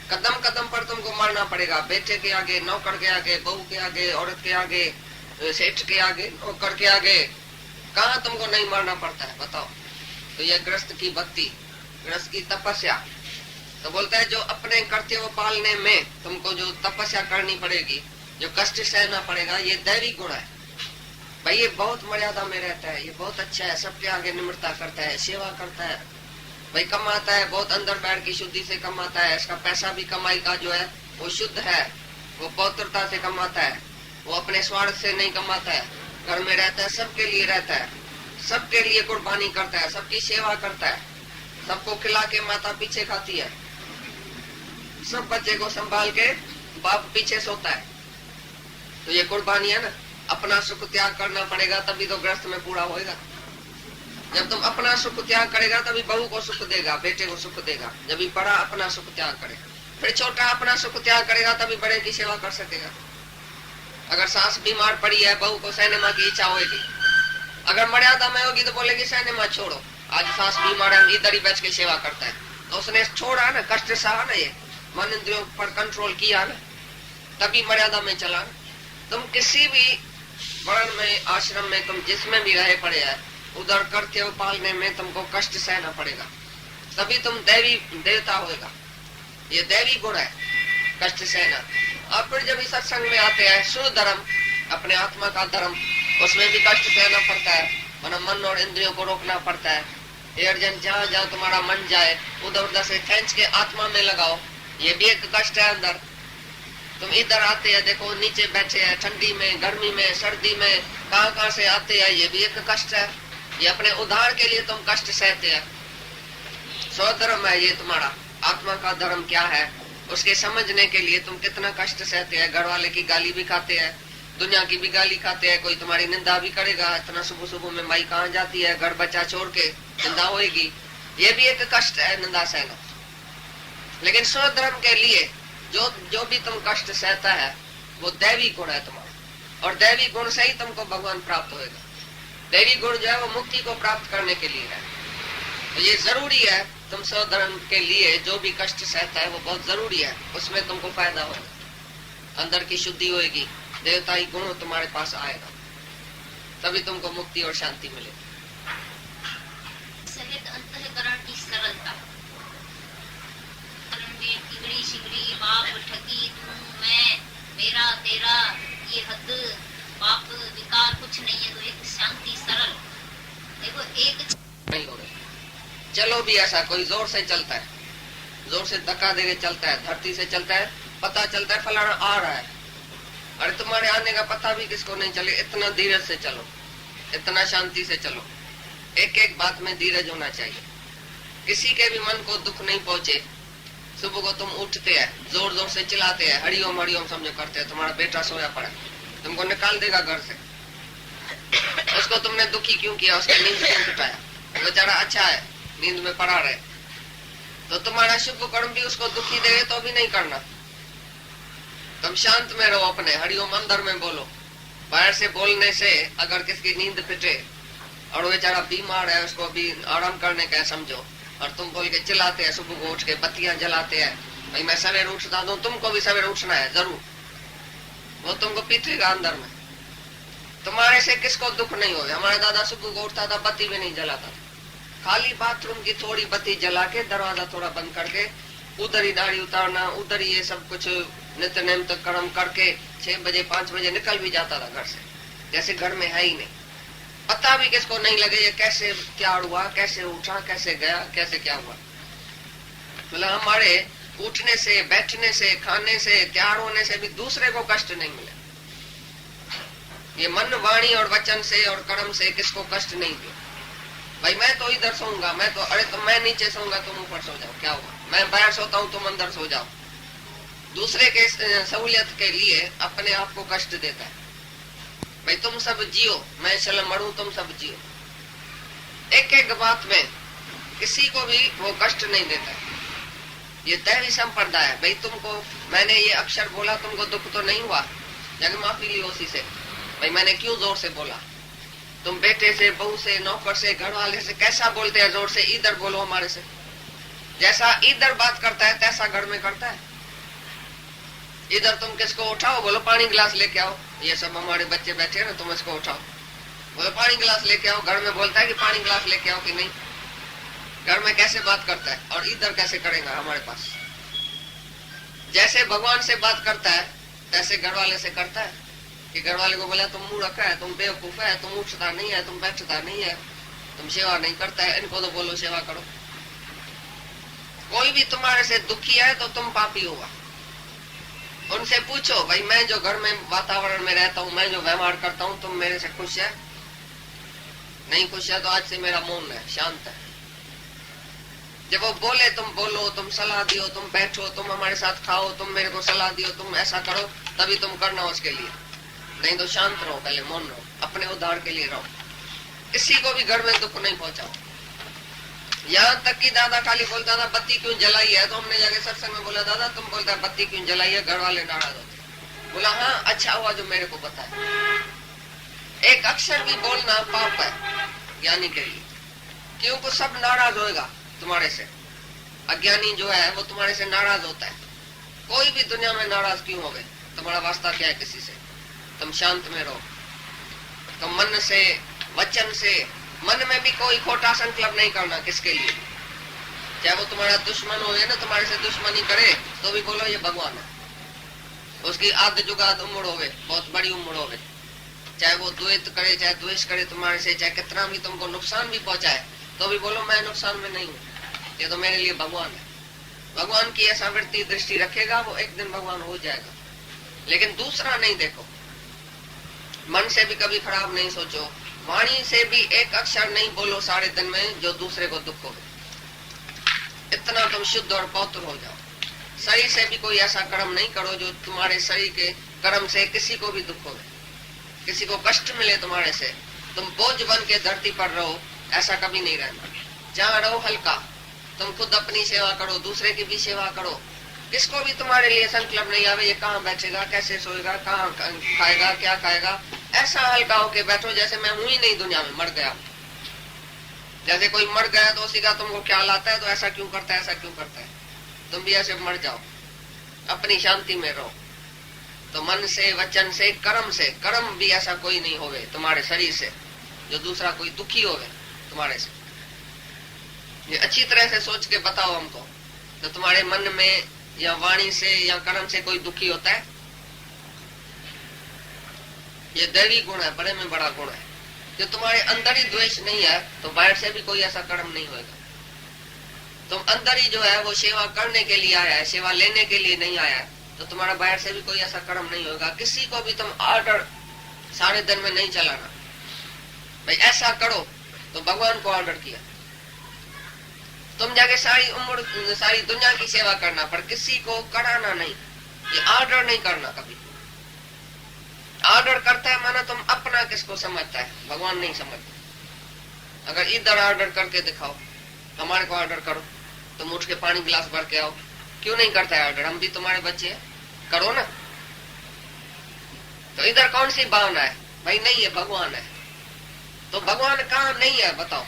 कदम कदम पर तुमको मरना पड़ेगा, बेटे के आगे, नौकर के आगे, बहू के आगे, औरत के आगे, सेठ के आगे, नौकर के आगे, कहाँ तुमको नहीं मरना पड़ता है बताओ। तो ये गृहस्थ की भक्ति, गृहस्थ की तपस्या। तो बोलता है जो अपने कर्तव्य पालने में तुमको जो तपस्या करनी पड़ेगी, जो कष्ट सहना पड़ेगा, ये दैवी गुण है भाई। ये बहुत मर्यादा में रहता है, ये बहुत अच्छा है, सबके आगे निम्रता करता है, सेवा करता है भाई, कमाता है बहुत अंदर बैठ की शुद्धि से कमाता है। इसका पैसा भी कमाई का जो है वो शुद्ध है, वो पवित्रता से कमाता है, वो अपने स्वार्थ से नहीं कमाता है। घर में रहता है, सबके लिए रहता है, सबके लिए कुर्बानी करता है, सबकी सेवा करता है, सबको खिला के माता पीछे खाती है, सब बच्चे को संभाल के बाप पीछे सोता है। तो ये कुर्बानी है ना, अपना सुख त्याग करना पड़ेगा तभी तो गृहस्थ में पूरा होएगा। जब तुम अपना सुख त्याग करेगा तभी बहू को सुख देगा, बेटे को सुख देगा। जब भी बड़ा अपना सुख त्याग करेगा, फिर छोटा अपना सुख त्याग करेगा तभी बड़े की सेवा कर सकेगा। अगर सास बीमार पड़ी है, बहू को सिनेमा की इच्छा होगी, अगर मर्यादा में होगी तो बोलेगी सिनेमा छोड़ो, आज सास बीमार है, इधर ही बैठ के सेवा करता है। तो उसने छोड़ा ना, कष्ट सहा ना, ये मन इंद्रियों पर कंट्रोल किया ना, तभी मर्यादा में चला। तुम किसी भी वर्ण में, आश्रम में, तुम जिसमें भी रहे पड़े है, उधर कर्तव्य पालने में तुमको कष्ट सहना पड़ेगा, तभी तुम दैवी देवता होगा। ये दैवी गुण है, कष्ट सहना। और फिर जब इस सत्संग में आते हैं, शुद्ध धर्म, अपने आत्मा का धर्म, उसमें भी कष्ट सहना पड़ता है, वरना मन और इंद्रियों को रोकना पड़ता है। ये अर्जुन, जहाँ जहाँ तुम्हारा मन जाए उधर उधर से खींच के आत्मा में लगाओ, ये भी एक कष्ट है अंदर। तुम इधर आते हैं, देखो नीचे बैठे हैं, ठंडी में, गर्मी में, सर्दी में, कहाँ कहाँ से आते हैं, ये भी एक कष्ट है। ये अपने उद्धार के लिए तुम कष्ट सहते हैं। स्वधर्म है ये तुम्हारा, आत्मा का धर्म क्या है उसके समझने के लिए तुम कितना कष्ट सहते हैं। घर वाले की गाली भी खाते हैं, दुनिया की भी गाली खाते हैं, कोई तुम्हारी निंदा भी करेगा। इतना सुबह सुबह में माई कहाँ जाती है, घर बच्चा छोड़ के, निंदा होगी, ये भी एक कष्ट है, निंदा सहना। लेकिन स्वधर्म के लिए जो भी तुम कष्ट सहता है वो दैवी गुण है तुम्हारा, और दैवी गुण से ही तुमको भगवान प्राप्त होगा। दैवी गुण जो है वो मुक्ति को प्राप्त करने के लिए है। तो ये जरूरी है, तुम स्वधर्म के लिए जो भी कष्ट सहता है वो बहुत जरूरी है, उसमें तुमको फायदा होगा, अंदर की शुद्धि होगी, देवताई गुण तुम्हारे पास आएगा, तभी तुमको मुक्ति और शांति मिलेगी। सहज अंतःकरण की सरलता, तिगड़ी शिगड़ी बाप ठगी तू मैं मेरा तेरा ये हद बाप विकार कुछ नहीं है। तो एक शांति सरल, देखो एक नहीं हो रही। चलो भी ऐसा कोई जोर से चलता है, जोर से धक्का देके चलता है, धरती से चलता है, पता चलता है फलाना आ रहा है, अरे तुम्हारे आने का पता भी किसको नहीं चले। इतना धीरज से चलो, इतना शांति से चलो, एक एक बात में धीरज होना चाहिए, किसी के भी मन को दुख नहीं पहुंचे। सुबह को तुम उठते हैं, जोर जोर से चिल्लाते हैं, हरिओम हरिओम समझो करते हैं, तुम्हारा बेटा सोया पड़ा, तुमको निकाल देगा घर से। उसको तुमने दुखी क्यों किया, उसकी नींद क्यों टूटाया, बेचारा अच्छा है, नींद में पड़ा रहे। तो तुम्हारा शुभ कर्म भी उसको दुखी दे तो भी नहीं करना। तुम शांत में रहो, अपने हरिओम अंदर में बोलो। बाहर से बोलने से अगर किसकी नींद पिटे और वो बेचारा बीमार है, उसको भी आराम करने का समझो, और तुम बोल के चिल्लाते हैं, सुबह को उठ के बत्तियां जलाते हैं, भाई मैं सवेरे उठता हूँ, तुमको भी सवेरे उठना है जरूर, वो तुमको पीटेगा अंदर में। तुम्हारे से किसको दुख नहीं हो। हमारा दादा सुबह को उठता था, बत्ती भी नहीं जलाता था, खाली बाथरूम की थोड़ी बत्ती जला के, दरवाजा थोड़ा बंद करके, उधर ही दाढ़ी उतारना, उधर ही ये सब कुछ नित्य नेम तक कर्म करके 6 बजे 5 बजे निकल भी जाता था घर से, जैसे घर में है ही नहीं। पता भी किसको नहीं लगे ये कैसे क्या हुआ, कैसे उठा, कैसे गया, कैसे क्या हुआ। मतलब हमारे उठने से, बैठने से, खाने से, तैयार होने से भी दूसरे को कष्ट नहीं मिले। ये मन, वाणी और वचन से और कर्म से किसको कष्ट नहीं दिया। भाई मैं तो इधर सोऊंगा, मैं तो, अरे तो मैं नीचे सोऊंगा, तुम ऊपर सो जाओ, क्या हुआ, मैं बाहर सोता हूँ, तुम अंदर सो जाओ। दूसरे के सहूलियत के लिए अपने आप को कष्ट देता है। भाई तुम सब जियो, मैं चल मरूं, तुम सब जियो। एक एक बात में किसी को भी वो कष्ट नहीं देता है। ये दैवी संप्रदाय है। भाई तुमको मैंने ये अक्षर बोला, तुमको दुख तो नहीं हुआ, जाके माफी ली उसी से। भाई मैंने क्यों जोर से बोला। तुम बेटे से, बहू से, नौकर से, घर वाले से कैसा बोलते हैं जोर से, इधर बोलो हमारे से। जैसा इधर बात करता है तैसा घर में करता है। इधर तुम किसको उठाओ, बोलो पानी गिलास लेके आओ। ये सब हमारे बच्चे बैठे हैं ना, तुम इसको उठाओ, बोलो पानी गिलास लेके आओ। घर में बोलता है कि पानी गिलास लेके आओ कि नहीं? घर में कैसे बात करता है और इधर कैसे करेगा हमारे पास? जैसे भगवान से बात करता है तैसे घर वाले से करता है कि घर वाले को बोला तुम मुंह रखा है, तुम बेवकूफ है, तुम उठता नहीं है, तुम बैठता नहीं है, तुम सेवा नहीं करता है, इनको तो बोलो सेवा करो। कोई भी तुम्हारे से दुखी है तो तुम पापी होगा। उनसे पूछो भाई मैं जो घर में वातावरण में रहता हूँ, मैं जो व्यवहार करता हूँ, तुम मेरे से खुश है? नहीं खुश है तो आज से मेरा मौन है, शांत है। जब वो बोले तुम बोलो, तुम सलाह दियो, तुम बैठो, तुम हमारे साथ खाओ, तुम मेरे को सलाह दियो, तुम ऐसा करो, तभी तुम करना उसके लिए। नहीं तो शांत रहो, पहले मौन रहो, अपने उद्धार के लिए रहो, किसी को भी घर में दुख नहीं पहुंचाओ। यहाँ तक कि दादा खाली बोलता था बत्ती क्यों जलाई है, तो हमने जाके सत्संग में बोला दादा तुम बोलता है बत्ती क्यों जलाई है, घर वाले नाराज होते। बोला हाँ अच्छा हुआ जो मेरे को बताया। एक अक्षर भी बोलना पाप है ज्ञानी के लिए, क्योंकि सब नाराज होएगा तुम्हारे से। अज्ञानी जो है वो तुम्हारे से नाराज होता है। कोई भी दुनिया में नाराज क्यों हो गए, तुम्हारा वास्ता क्या है किसी से? तुम शांत में रहो, तुम मन से वचन से, मन में भी कोई खोटा संकल्प नहीं करना किसके लिए। चाहे वो तुम्हारा दुश्मन हो ना, तुम्हारे से दुश्मनी करे तो भी बोलो ये भगवान है। उसकी आध जुगाद उम्र होवे, बहुत बड़ी उम्र होवे, चाहे वो द्वेष करे चाहे द्वेष करे तुम्हारे से, चाहे कितना भी तुमको नुकसान भी पहुंचाए तो भी बोलो मैं नुकसान में नहीं हूँ, ये तो मेरे लिए भगवान है। भगवान की ऐसा वृत्ति दृष्टि रखेगा वो एक दिन भगवान हो जाएगा। लेकिन दूसरा नहीं देखो, मन से भी कभी खराब नहीं सोचो, वाणी से भी एक अक्षर नहीं बोलो सारे दिन में जो दूसरे को दुख हो। इतना तुम शुद्ध और पवित्र हो जाओ। शरीर से भी कोई ऐसा कर्म नहीं करो जो तुम्हारे शरीर के कर्म से किसी को भी दुख हो, किसी को कष्ट मिले तुम्हारे से। तुम बोझ बन के धरती पर रहो, ऐसा कभी नहीं रहना। जहाँ रहो हल्का, तुम खुद अपनी सेवा करो, दूसरे की भी सेवा करो। किसको भी तुम्हारे लिए संकल्प नहीं आवे ये कहाँ बैठेगा, कैसे सोएगा, कहाँ खाएगा, क्या खाएगा। ऐसा हल्का होके बैठो जैसे मैं हूं ही नहीं दुनिया में, मर गया। जैसे कोई मर गया तो उसी का तुमको ख्याल आता है तो ऐसा क्यों करता है, ऐसा क्यों करता है। तुम भी ऐसे मर जाओ, अपनी शांति में रहो। तो मन से वचन से कर्म से, कर्म भी ऐसा कोई नहीं होवे तुम्हारे शरीर से जो दूसरा कोई दुखी होवे तुम्हारे से। ये अच्छी तरह से सोच के बताओ हमको, तो तुम्हारे मन में या वाणी से या कर्म से कोई दुखी होता है? ये दैवी गुण है, बड़े में बड़ा गुण है। जो तुम्हारे अंदर ही द्वेष नहीं है तो बाहर से भी कोई ऐसा कर्म नहीं होगा। तुम अंदर ही जो है वो सेवा करने के लिए आया है, सेवा लेने के लिए नहीं आया है, तो तुम्हारा बाहर से भी कोई ऐसा कर्म नहीं होगा। किसी को भी तुम ऑर्डर सारे दिन में नहीं चलाना, भाई ऐसा करो, तो भगवान को ऑर्डर किया। तुम जाके सारी उम्र सारी दुनिया की सेवा करना, पर किसी को कराना नहीं, ये ऑर्डर नहीं करना कभी। ऑर्डर करता है माना तुम अपना किसको समझता है, भगवान नहीं समझता। अगर इधर ऑर्डर करके दिखाओ, हमारे को ऑर्डर करो, तुम उठ के पानी गिलास भर के आओ, क्यों नहीं करता है ऑर्डर? हम भी तुम्हारे बच्चे हैं, करो ना। तो इधर कौन सी भावना है? भाई नहीं है, भगवान है। तो भगवान कहाँ नहीं है बताओ?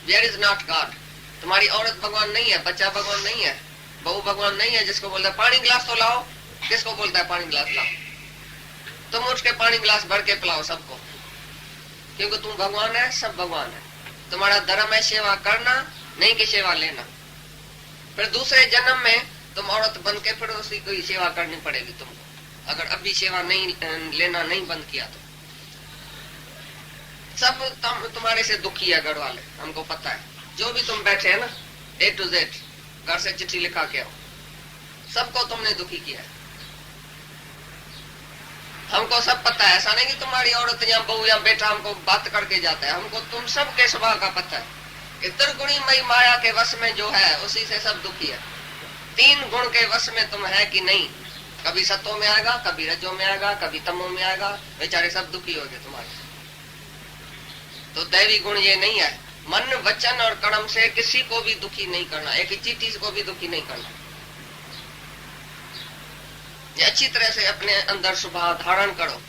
There is not God। तुम्हारी औरत भगवान नहीं है, बच्चा भगवान नहीं है, बहू भगवान नहीं है। जिसको बोलता है पानी गिलास तो लाओ, किसको बोलता है पानी गिलास लाओ? तुम उठ के पानी गिलास भर के पिलाओ सबको, क्योंकि तुम भगवान है, सब भगवान है। तुम्हारा धर्म है सेवा करना, नहीं कि सेवा लेना। फिर दूसरे जन्म में तुम औरत बन के फिर उसी की सेवा करनी पड़ेगी तुमको, अगर अभी सेवा नहीं लेना नहीं बंद किया तो। सब तुम्हारे से दुखी है घर वाले, हमको पता है। जो भी तुम बैठे हैं ना A to Z, घर से चिट्ठी लिखा के आओ, सबको तुमने दुखी किया है। हमको सब पता है, ऐसा नहीं कि तुम्हारी औरत या बहू या बेटा हमको बात करके जाता है, हमको तुम सब के स्वभाव का पता है। त्रिगुणी मई माया के वश में जो है उसी से सब दुखी है। 3 गुण के वश में तुम है कि नहीं? कभी सत्व में आएगा, कभी रजो में आएगा, कभी तमो में आएगा, बेचारे सब दुखी हो गए तुम्हारे। तो दैवी गुण ये नहीं है, मन वचन और कर्म से किसी को भी दुखी नहीं करना, एक चीटी को भी दुखी नहीं करना। ये अच्छी तरह से अपने अंदर स्वभाव धारण करो,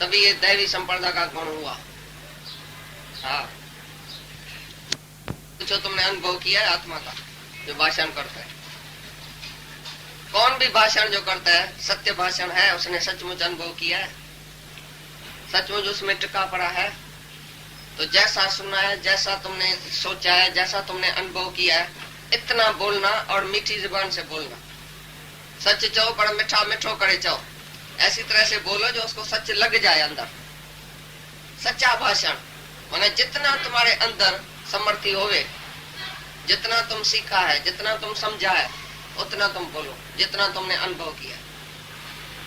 तभी ये दैवी संप्रदा का गुण हुआ। हाँ, जो तुमने अनुभव किया है आत्मा का, जो भाषण करता है, कौन भी भाषण जो करता है सत्य भाषण है, उसने सचमुच अनुभव किया है, सचमुच उसमें टिका पड़ा है। तो जैसा सुना है, जैसा तुमने सोचा है, जैसा तुमने अनुभव किया है, इतना बोलना और मीठी जुबान से बोलना। सच चाहो पर मिठा मिठो करे चाहो, ऐसी तरह से बोलो जो उसको सच लग जाए अंदर। सच्चा भाषण माने जितना तुम्हारे अंदर समर्थी होवे, जितना तुम सीखा है, जितना तुम समझा है, उतना तुम बोलो, जितना तुमने अनुभव किया।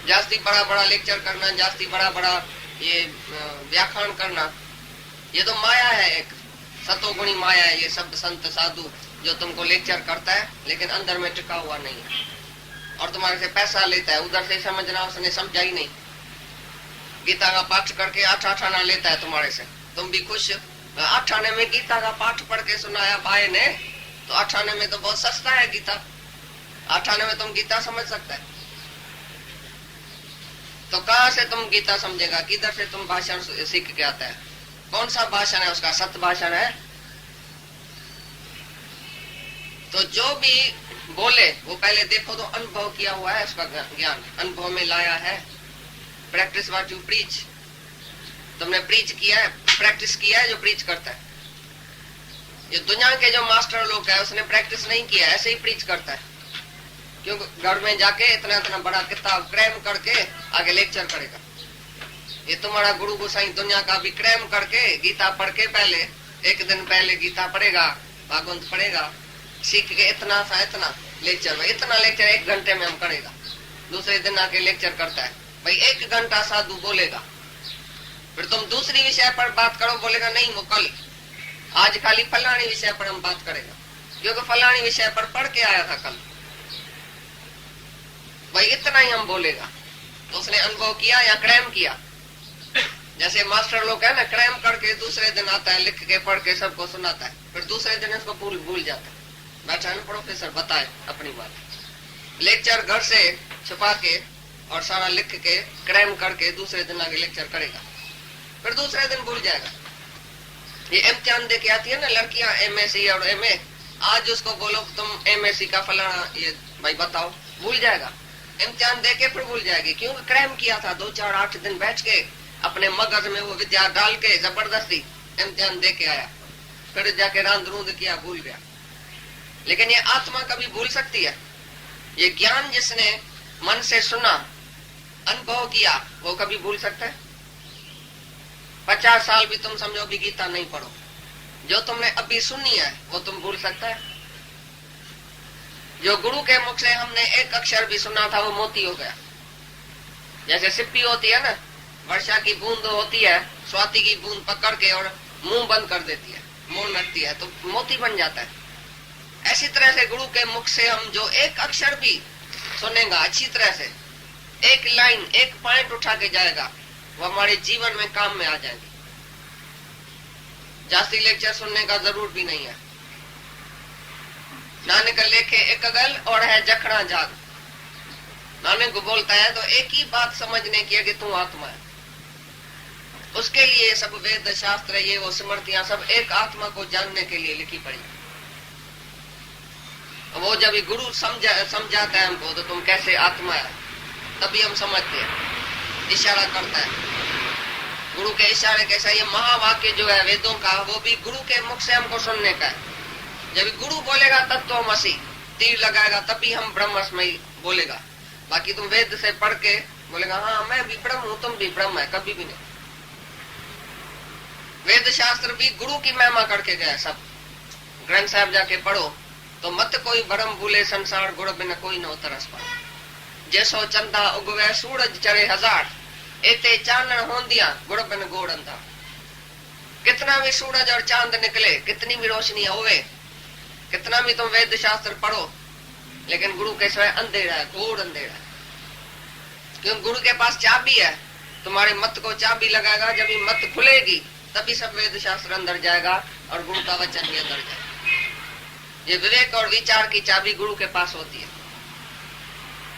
जास्ती बड़ा बड़ा लेक्चर करना, जास्ती बड़ा बड़ा ये व्याख्यान करना, ये तो माया है, एक सतोगुणी माया है। ये सब संत साधु जो तुमको लेक्चर करता है लेकिन अंदर में टिका हुआ नहीं है और तुम्हारे से पैसा लेता है, उधर से समझना उसने समझा ही नहीं। गीता का पाठ करके 8 आना लेता है तुम्हारे से, तुम भी खुश। 8 आने में गीता का पाठ पढ़ के सुनाया भाई ने, तो 8 आने में तो बहुत सस्ता है गीता। 8 आने में तुम गीता समझ सकता है। तो कहां से तुम गीता समझेगा, किधर से तुम भाषण सीख के आता है? कौन सा भाषण है उसका? सत्य भाषण है। तो जो भी बोले वो पहले देखो तो अनुभव किया हुआ है, उसका ज्ञान अनुभव में लाया है। प्रैक्टिस व्हाट यू प्रीच, तुमने प्रीच किया है, प्रैक्टिस किया है जो प्रीच करता है। ये दुनिया के जो मास्टर लोग है उसने प्रैक्टिस नहीं किया, ऐसे ही प्रीच करता है। क्योंकि घर में जाके इतना इतना बड़ा किताब क्रैम करके आगे लेक्चर करेगा। ये तुम्हारा गुरु गोसाई दुनिया का भी क्रैम करके गीता पढ़ के पहले एक दिन पहले गीता पढ़ेगा, भागवत पढ़ेगा, सीख के इतना सा इतना लेक्चर में, इतना लेक्चर 1 घंटे में हम करेगा। दूसरे दिन आके लेक्चर करता है भाई 1 घंटा साधु बोलेगा, फिर तुम दूसरी विषय पर बात करो, बोलेगा नहीं वो कल, आज खाली फलानी विषय पर हम बात करेगा, क्योंकि फलानी विषय पर पढ़ के आया था कल। भाई इतना ही हम बोलेगा। तो उसने अनुभव किया या क्रैम किया? जैसे मास्टर लोग है ना, क्रैम करके दूसरे दिन आता है, लिख के पढ़ के सबको सुनाता है, फिर दूसरे दिन उसको भूल जाता है। बैठा है ना प्रोफेसर, बताए अपनी बात। लेक्चर घर से छुपा के और सारा लिख के क्रैम करके दूसरे दिन आगे लेक्चर करेगा, फिर दूसरे दिन भूल जाएगा। ये इम्तिहान दे के आती है ना लड़कियां, MSc और MA, आज उसको बोलो तुम MSc का फलाना ये भाई बताओ, भूल जाएगा। इम्तिहान दे के फिर भूल जाएगी, क्योंकि क्रैम किया था 2 4 8 दिन बैठ के अपने मगज में वो विद्या डाल के जबरदस्ती इम्तिहान दे के आया, फिर जाके रांद रूंद किया, भूल गया। लेकिन ये आत्मा कभी भूल सकती है? ये ज्ञान जिसने मन से सुना, अनुभव किया, वो कभी भूल सकता है? 50 साल भी तुम समझो भी गीता नहीं पढ़ो, जो तुमने अभी सुनी है वो तुम भूल सकता है? जो गुरु के मुख से हमने एक अक्षर भी सुना था वो मोती हो गया। जैसे सिप्पी होती है ना, वर्षा की बूंद होती है, स्वाति की बूंद पकड़ के और मुंह बंद कर देती है, मुंह रखती है तो मोती बन जाता है। ऐसी तरह से गुरु के मुख से हम जो एक अक्षर भी सुनेगा अच्छी तरह से, एक लाइन एक पॉइंट उठा के जाएगा, वो हमारे जीवन में काम में आ जाएगी। जास्ती लेक्चर सुनने का जरूर भी नहीं है। नानक लेखे एक गल और है जखड़ा जाग। नानक बोलता है तो एक ही बात समझने की है कि तू आत्मा है। उसके लिए सब वेद शास्त्र ये वो स्मृतियां सब एक आत्मा को जानने के लिए लिखी पड़ी। वो जब गुरु समझाता है हमको तो तुम कैसे आत्मा है, तभी हम समझते हैं। इशारा करता है गुरु के इशारे कैसा, ये महावाक्य जो है वेदों का, वो भी गुरु के मुख से हमको सुनने का है। जब गुरु बोलेगा तब तो हम मसीह तीर लगाएगा, तभी हम ब्रह्मस्मयी बोलेगा। बाकी तुम वेद से पढ़ के बोलेगा हाँ मैं भी ब्रह्म हूं, तुम भी ब्रह्म है, कभी भी नहीं। वेद शास्त्र भी गुरु की महिमा करके गया। सब ग्रंथ साहब जाके पढ़ो तो मत कोई भरम भूले संसार, गुड़ बिन कोई न तरस पाए। जैसो चंदा उगवे सूरज चढ़े 1000, एते चानन होंदिया गुड़ बिन गोड़ अंधा। कितना भी सूरज और चांद निकले, कितनी भी रोशनी होवे, कितना भी तुम वेद शास्त्र पढ़ो, लेकिन गुरु के सिवाय अंधेरा है, घोर अंधेरा है। क्योंकि गुरु के पास चाबी है, तुम्हारे मत को चाबी लगाएगा। जब ये मत खुलेगी तभी सब वेद शास्त्र अंदर जाएगा और गुरु का वचन भी अंदर जाएगा। ये विवेक और विचार की चाबी गुरु के पास होती है,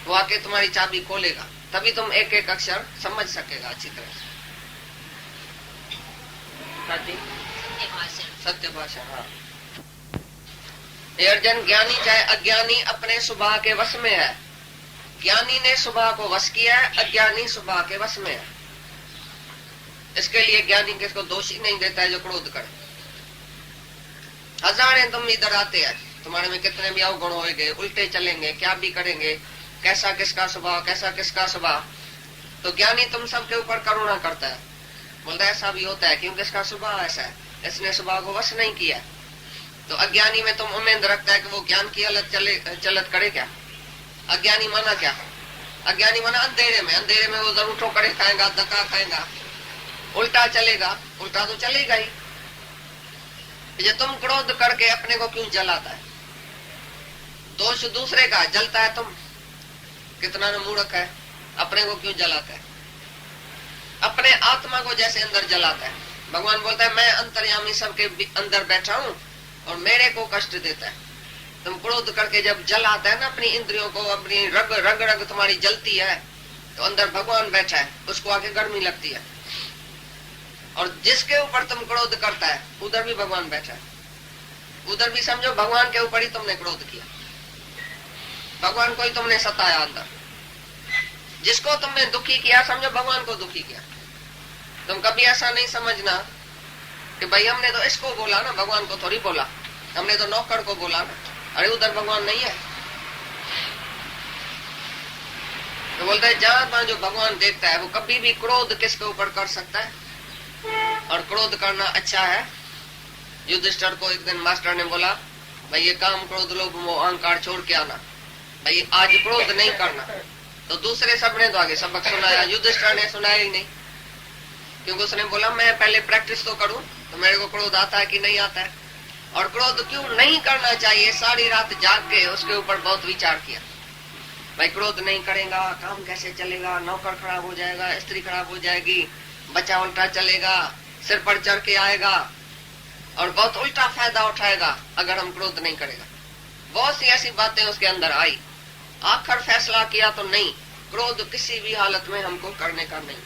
वो आके तुम्हारी चाबी खोलेगा, तभी तुम एक एक अक्षर समझ सकेगा अच्छी तरह से। सत्य भाषण। हाँ, अर्जुन ज्ञानी चाहे अज्ञानी अपने स्वभाव के वश में है। ज्ञानी ने स्वभाव को वश किया है, अज्ञानी स्वभाव के वश में है। इसके लिए ज्ञानी किसको दोष ही नहीं देता है जो क्रोध करे। हजारे तुम इधर आते हैं, तुम्हारे में कितने भी अवगुण होंगे, उल्टे चलेंगे, क्या भी करेंगे, कैसा किसका स्वभाव, कैसा किसका स्वभाव, तो ज्ञानी तुम सबके ऊपर करुणा करता है, बोलता है ऐसा भी होता है क्योंकि इसका स्वभाव ऐसा है, इसने स्वभाव को वश नहीं किया। तो अज्ञानी में तुम उम्मीद रखता है कि वो ज्ञान की चलत करे क्या। अज्ञानी माना क्या, अज्ञानी माना अंधेरे में वो जरूर ठोकरे खाएगा, धक्का खाएगा, उल्टा चलेगा, उल्टा तो चलेगा ही। ये तुम क्रोध करके अपने को क्यों जलाता है, दोष दूसरे का, जलता है तुम, कितना न मूर्ख है, अपने को क्यों जलाता है, अपने आत्मा को जैसे अंदर जलाता है। भगवान बोलता है मैं अंतर्यामी सबके अंदर बैठा हूं और मेरे को कष्ट देता है। तुम क्रोध करके जब जलाता है ना अपनी इंद्रियों को, अपनी रग रग रग तुम्हारी जलती है, तो अंदर भगवान बैठा है, उसको आके गर्मी लगती है। और जिसके ऊपर तुम क्रोध करता है उधर भी भगवान बैठा है, उधर भी समझो भगवान के ऊपर ही तुमने क्रोध किया, भगवान को ही तुमने सताया अंदर। जिसको तुमने दुखी किया समझो भगवान को दुखी किया। तुम कभी ऐसा नहीं समझना कि भाई हमने तो इसको बोला ना, भगवान को थोड़ी बोला, हमने तो नौकर को बोला ना, अरे उधर भगवान नहीं है। तो बोलते हैं जहां जो भगवान देखता है वो कभी भी क्रोध किसके ऊपर कर सकता है, और क्रोध करना अच्छा है। युधिष्ठिर को एक दिन मास्टर ने बोला भाई ये काम क्रोध लोभ मोह अहंकार छोड़ के आना, भाई आज क्रोध नहीं करना। तो दूसरे सबने तो आगे सबक सुनाया, युधिष्ठिर ने सुनाया ही नहीं, क्योंकि उसने बोला मैं पहले प्रैक्टिस तो करूं तो मेरे को क्रोध आता है कि नहीं आता है, और क्रोध क्यों नहीं करना चाहिए सारी रात जाग के उसके ऊपर बहुत विचार किया। भाई क्रोध नहीं करेगा काम कैसे चलेगा, नौकर खराब हो जाएगा, स्त्री खराब हो जाएगी, बच्चा उल्टा चलेगा, सिर पर चढ़ के आएगा और बहुत उल्टा फायदा उठाएगा अगर हम क्रोध नहीं करेगा। बहुत सी ऐसी बातें उसके अंदर आई, आखिर फैसला किया तो नहीं, क्रोध किसी भी हालत में हमको करने का नहीं।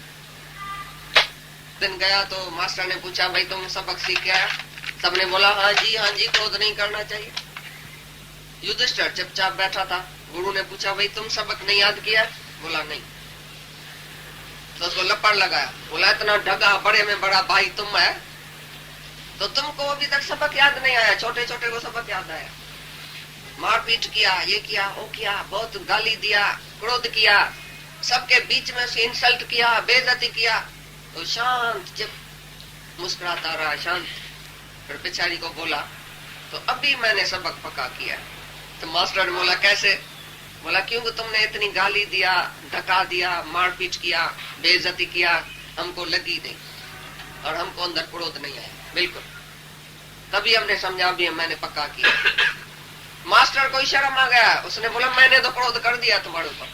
दिन गया तो मास्टर ने पूछा भाई तुम सबक सीख के आया, सबने बोला हाँ जी क्रोध नहीं करना चाहिए। युधिष्ठिर चुपचाप बैठा था, गुरु ने पूछा भाई तुम सबक नहीं याद किया, बोला नहीं। तो उसको लपड़ लगाया, बोला इतना ढगा बड़े में बड़ा भाई तुम है तो तुमको अभी तक सबक याद नहीं आया, छोटे छोटे को सबक याद आया, मारपीट किया, ये किया वो किया, बहुत गाली दिया, क्रोध किया, सबके बीच में से इंसल्ट किया, बेइज्जती किया। तो शांत चुप मुस्कुराता रहा, शांत। फिर पिछाड़ी को बोला तो अभी मैंने सबक पक्का किया। तो मास्टर ने बोला कैसे, बोला क्योंकि तुमने इतनी गाली दिया, धक्का दिया, मारपीट किया, बेइज्जती किया, हमको लगी नहीं और हमको अंदर क्रोध नहीं आया बिल्कुल, तभी हमने समझा अभी मैंने पक्का किया। मास्टर को शर्म आ गया, उसने बोला मैंने तो क्रोध कर दिया तुम्हारे ऊपर,